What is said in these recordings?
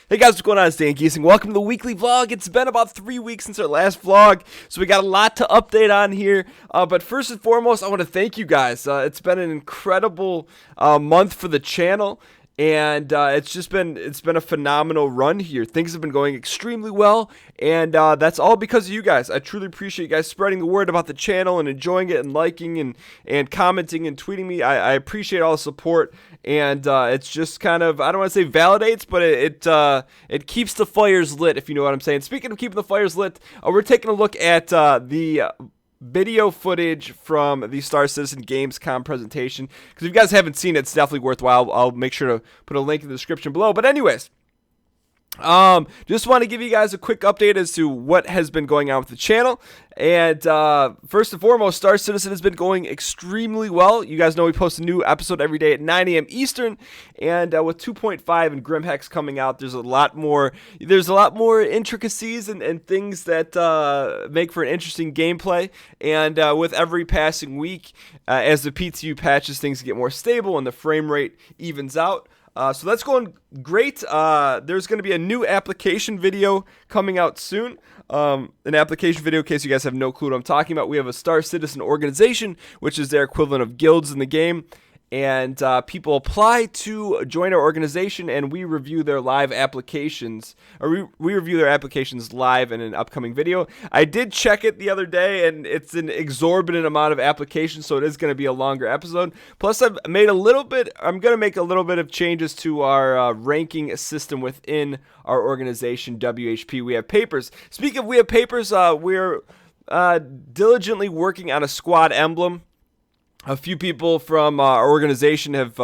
Hey guys, what's going on? It's Dan Gheesling. Welcome to the weekly vlog. It's been about 3 weeks since our last vlog, so we got a lot to update on here. But first and foremost, I want to thank you guys. It's been an incredible month for the channel, and it's been a phenomenal run here. Things have been going extremely well, and that's all because of you guys. I truly appreciate you guys spreading the word about the channel and enjoying it and liking and commenting and tweeting me. I appreciate all the support. And it's just kind of, I don't want to say validates, but it keeps the fires lit, if you know what I'm saying. Speaking of keeping the fires lit, we're taking a look at the video footage from the Star Citizen Gamescom presentation. Because if you guys haven't seen it, it's definitely worthwhile. I'll make sure to put a link in the description below. But anyways, just want to give you guys a quick update as to what has been going on with the channel. And first and foremost, Star Citizen has been going extremely well. You guys know we post a new episode every day at 9 a.m. Eastern, and with 2.5 and Grimhex coming out, there's a lot more intricacies and things that make for an interesting gameplay. And with every passing week, as the PTU patches, things get more stable and the frame rate evens out. So that's going great. There's going to be a new application video coming out soon. An application video, in case you guys have no clue what I'm talking about. We have a Star Citizen organization, which is their equivalent of guilds in the game. And people apply to join our organization, and we review their live applications, or we review their applications live in an upcoming video. I did check it the other day, and it's an exorbitant amount of applications, so it is going to be a longer episode. Plus, I'm going to make a little bit of changes to our ranking system within our organization, WHP. We have papers. Speaking of we have papers, we're diligently working on a squad emblem. A few people from our organization have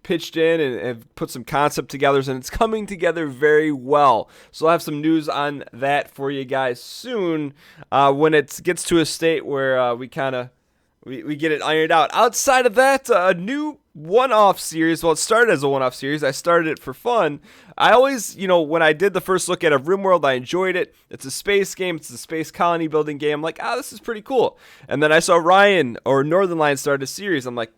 pitched in and have put some concept together, and it's coming together very well. So I'll have some news on that for you guys soon when it gets to a state where we get it ironed out. Outside of that, a new one-off series. Well, it started as a one-off series. I started it for fun. I always, when I did the first look at a RimWorld, I enjoyed it. It's a space game. It's a space colony building game. I'm like, this is pretty cool. And then I saw Ryan or Northern Lions started a series. I'm like,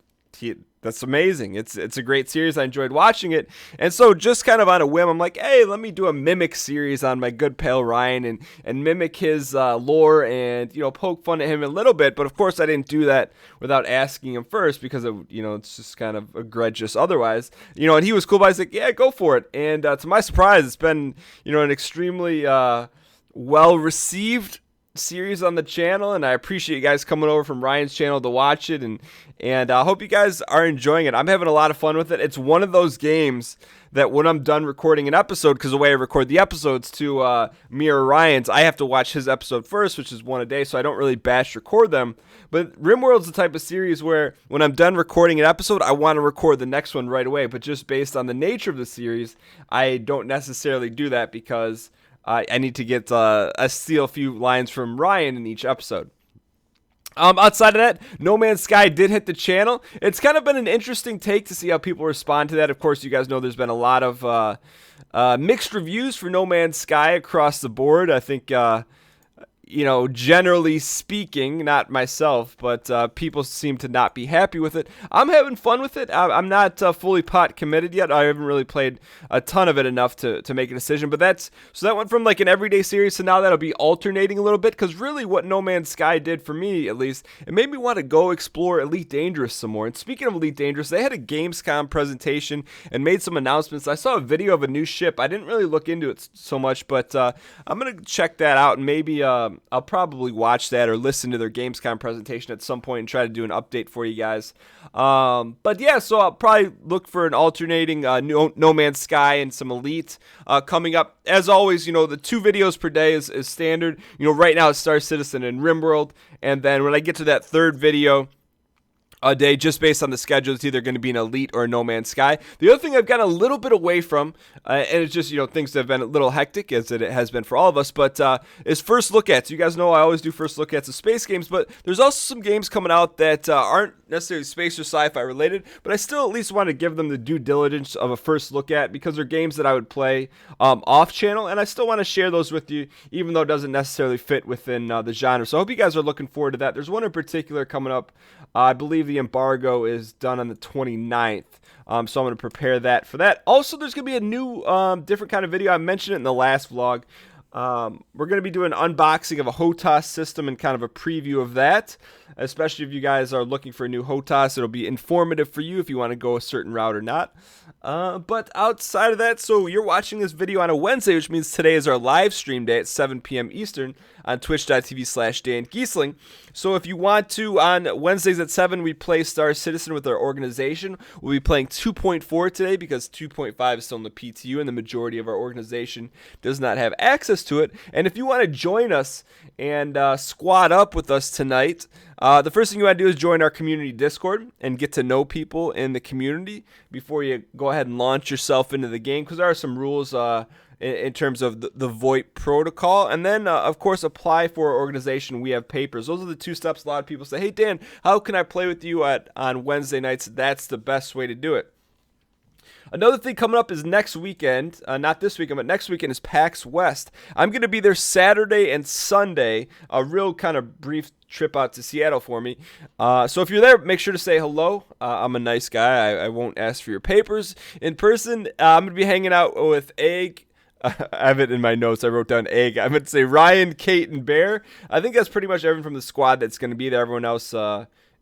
that's amazing. It's a great series. I enjoyed watching it. And so just kind of on a whim, I'm like, hey, let me do a mimic series on my good pal Ryan and mimic his lore and, poke fun at him a little bit. But of course, I didn't do that without asking him first because, it's just kind of egregious otherwise. And he was cool, but I was like, yeah, go for it. And to my surprise, it's been, an extremely well-received series on the channel, and I appreciate you guys coming over from Ryan's channel to watch it, and I hope you guys are enjoying it. I'm having a lot of fun with it. It's one of those games that when I'm done recording an episode, because the way I record the episodes to mirror Ryan's, I have to watch his episode first, which is one a day, so I don't really batch record them. But RimWorld's the type of series where when I'm done recording an episode, I want to record the next one right away, but just based on the nature of the series, I don't necessarily do that because I need to get steal a few lines from Ryan in each episode. Outside of that, No Man's Sky did hit the channel. It's kind of been an interesting take to see how people respond to that. Of course, you guys know there's been a lot of mixed reviews for No Man's Sky across the board. I think generally speaking, not myself, but people seem to not be happy with it. I'm having fun with it. I'm not fully pot committed yet. I haven't really played a ton of it enough to make a decision. But that went from like an everyday series to now that'll be alternating a little bit. Because really what No Man's Sky did for me, at least, it made me want to go explore Elite Dangerous some more. And speaking of Elite Dangerous, they had a Gamescom presentation and made some announcements. I saw a video of a new ship. I didn't really look into it so much, but I'm going to check that out and maybe I'll probably watch that or listen to their Gamescom presentation at some point and try to do an update for you guys. But yeah, so I'll probably look for an alternating No Man's Sky and some Elite coming up. As always, the 2 videos per day is standard. Right now it's Star Citizen and RimWorld, and then when I get to that 3rd video a day, just based on the schedule, it's either going to be an Elite or a No Man's Sky. The other thing I've gotten a little bit away from, and it's just, things have been a little hectic, as it has been for all of us, but is first look at. So you guys know I always do first look at of space games, but there's also some games coming out that aren't necessarily space or sci-fi related, but I still at least want to give them the due diligence of a first look at, because they're games that I would play off channel, and I still want to share those with you, even though it doesn't necessarily fit within the genre. So I hope you guys are looking forward to that. There's one in particular coming up. I believe the embargo is done on the 29th So I'm going to prepare that for that. Also, there's going to be a new, different kind of video. I mentioned it in the last vlog. We're going to be doing an unboxing of a HOTAS system and kind of a preview of that, especially if you guys are looking for a new HOTAS. It'll be informative for you if you want to go a certain route or not. But outside of that, so you're watching this video on a Wednesday, which means today is our live stream day at 7 p.m. Eastern on twitch.tv/Dan Gheesling. So if you want to, on Wednesdays at 7, we play Star Citizen with our organization. We'll be playing 2.4 today because 2.5 is still in the PTU and the majority of our organization does not have access to it. And if you want to join us and squad up with us tonight, the first thing you want to do is join our community Discord and get to know people in the community before you go ahead and launch yourself into the game, because there are some rules in terms of the VoIP protocol. And then, of course, apply for our organization. We have papers. Those are the 2 steps a lot of people say, hey, Dan, how can I play with you on Wednesday nights? That's the best way to do it. Another thing coming up is next weekend, not this weekend, but next weekend is PAX West. I'm going to be there Saturday and Sunday, a real kind of brief trip out to Seattle for me. So if you're there, make sure to say hello. I'm a nice guy. I won't ask for your papers in person. I'm going to be hanging out with Egg. I have it in my notes. I wrote down Egg. I'm going to say Ryan, Kate, and Bear. I think that's pretty much everyone from the squad that's going to be there. Everyone else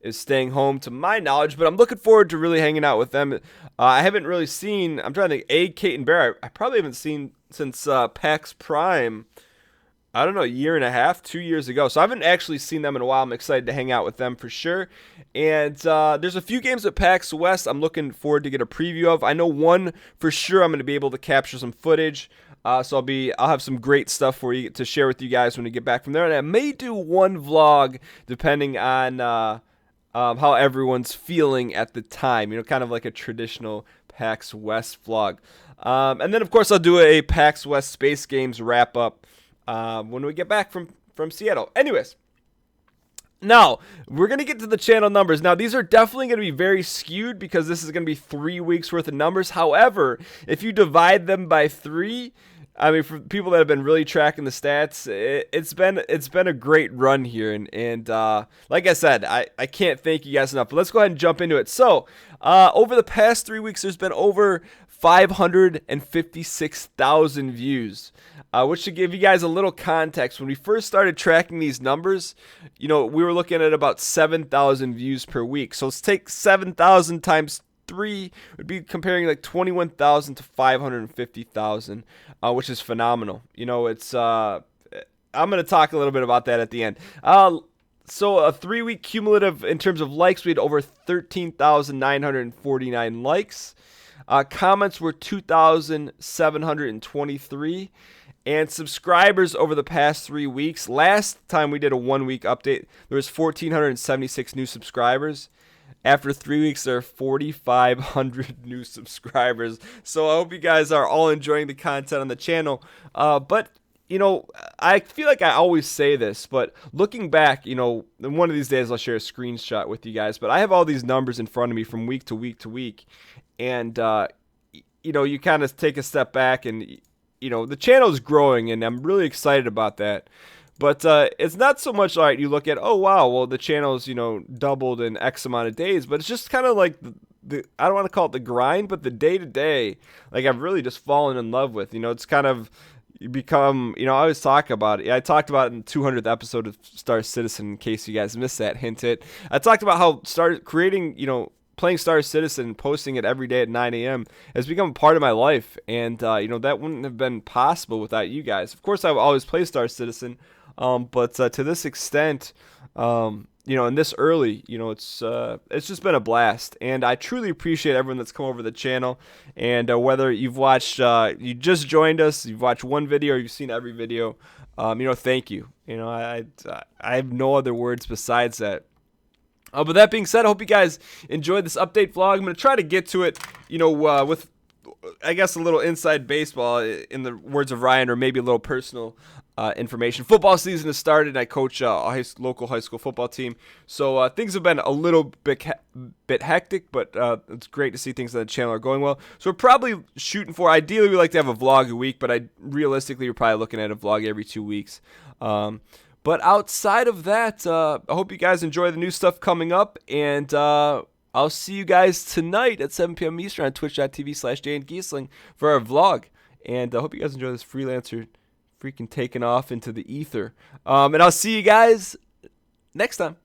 is staying home to my knowledge, but I'm looking forward to really hanging out with them. I haven't really seen, I'm trying to think, Egg, Kate, and Bear. I probably haven't seen since PAX Prime, I don't know, a year and a half, 2 years ago. So I haven't actually seen them in a while. I'm excited to hang out with them for sure. And there's a few games at PAX West I'm looking forward to get a preview of. I know one for sure I'm going to be able to capture some footage. So I'll have some great stuff for you to share with you guys when we get back from there. And I may do one vlog depending on how everyone's feeling at the time. Kind of like a traditional PAX West vlog. And then, of course, I'll do a PAX West Space Games wrap-up when we get back from Seattle. Anyways, now, we're going to get to the channel numbers. Now, these are definitely going to be very skewed because this is going to be 3 weeks worth of numbers. However, if you divide them by 3... I mean, for people that have been really tracking the stats, it's been a great run here, and like I said, I can't thank you guys enough. But let's go ahead and jump into it. So, over the past 3 weeks, there's been over 556,000 views, which should give you guys a little context. When we first started tracking these numbers, we were looking at about 7,000 views per week. So let's take 7,000 times 3 would be comparing like 21,000 to 550,000, which is phenomenal. It's I'm going to talk a little bit about that at the end. So a 3-week cumulative in terms of likes, we had over 13,949 likes. Comments were 2,723. And subscribers over the past 3 weeks. Last time we did a 1-week update, there was 1,476 new subscribers. After 3 weeks, there are 4,500 new subscribers. So I hope you guys are all enjoying the content on the channel. But, I feel like I always say this, but looking back, one of these days I'll share a screenshot with you guys. But I have all these numbers in front of me from week to week to week. And, you kind of take a step back and, the channel is growing, and I'm really excited about that. But it's not so much, all right, you look at, oh, wow, well, the channel's, doubled in X amount of days. But it's just kind of like, I don't want to call it the grind, but the day-to-day, like, I've really just fallen in love with. It's kind of become, I always talk about it. I talked about it in the 200th episode of Star Citizen, in case you guys missed that, hint it. I talked about how playing Star Citizen and posting it every day at 9 a.m. has become a part of my life. And, that wouldn't have been possible without you guys. Of course, I've always played Star Citizen. But to this extent, and this early, it's just been a blast, and I truly appreciate everyone that's come over the channel. And whether you've watched, you just joined us, you've watched one video, or you've seen every video, thank you. I have no other words besides that. But that being said, I hope you guys enjoyed this update vlog. I'm gonna try to get to it, with, I guess, a little inside baseball, in the words of Ryan, or maybe a little personal information. Football season has started, and I coach a local high school football team. So things have been a little bit hectic, but it's great to see things on the channel are going well. So we're probably shooting for, ideally, we like to have a vlog a week, but realistically, we're probably looking at a vlog every 2 weeks. But outside of that, I hope you guys enjoy the new stuff coming up, and I'll see you guys tonight at 7 p.m. Eastern on twitch.tv/Gheesling for our vlog. And I hope you guys enjoy this freelancer freaking taking off into the ether. And I'll see you guys next time.